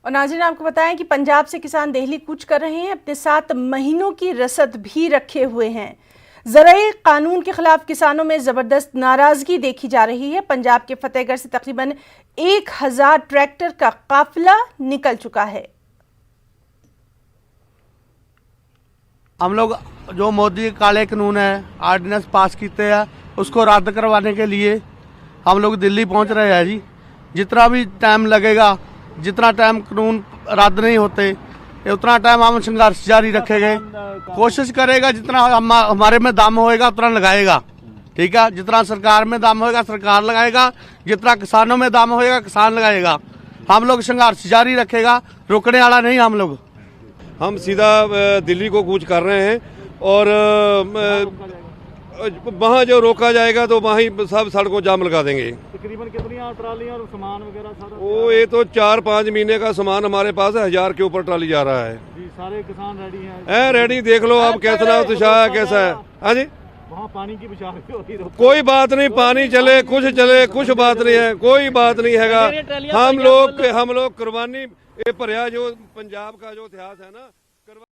और नाज़रीन, आपको बताएं कि पंजाब से किसान दिल्ली कूच कर रहे हैं, अपने 7 महीनों की रसद भी रखे हुए हैं। ज़राई कानून के खिलाफ किसानों में ज़बरदस्त नाराज़गी देखी जा रही है। पंजाब के फतेहगढ़ से तकरीबन 1000 ट्रैक्टर का काफिला निकल चुका है। हम लोग जो मोदी काले कानून है, ऑर्डिनेंस पास किए हैं, उसको रद्द करवाने के लिए हम लोग दिल्ली पहुंच रहे हैं जी। जितना भी टाइम लगेगा, जितना टाइम कानून रद्द नहीं होते, उतना टाइम हम संघर्ष जारी रखेंगे। कोशिश करेगा, जितना हमारे में दम होएगा उतना लगाएगा, ठीक है। जितना सरकार में दम होएगा सरकार लगाएगा, जितना किसानों में दम होएगा किसान लगाएगा। हम लोग संघर्ष जारी रखेगा, रुकने वाला नहीं हम लोग। हम सीधा दिल्ली को कूच कर रहे हैं और वहाँ जो रोका जाएगा तो वहीं सब सड़कों जाम लगा देंगे। तकरीबन कितनी ट्रालियां और सामान वगैरह सारा? वो ये तो 4-5 महीने का सामान हमारे पास है, 1000 के ऊपर ट्राली जा रहा है जी। सारे किसान रेडी हैं? रेडी। देख लो आप कैसा उत्साह है, कैसा है। हाँ जी, वहाँ पानी की बिछा कोई बात नहीं, पानी चले कुछ बात नहीं है, कोई बात नहीं है। हम लोग कुर्बानी ये भरिया जो पंजाब का जो इतिहास है ना।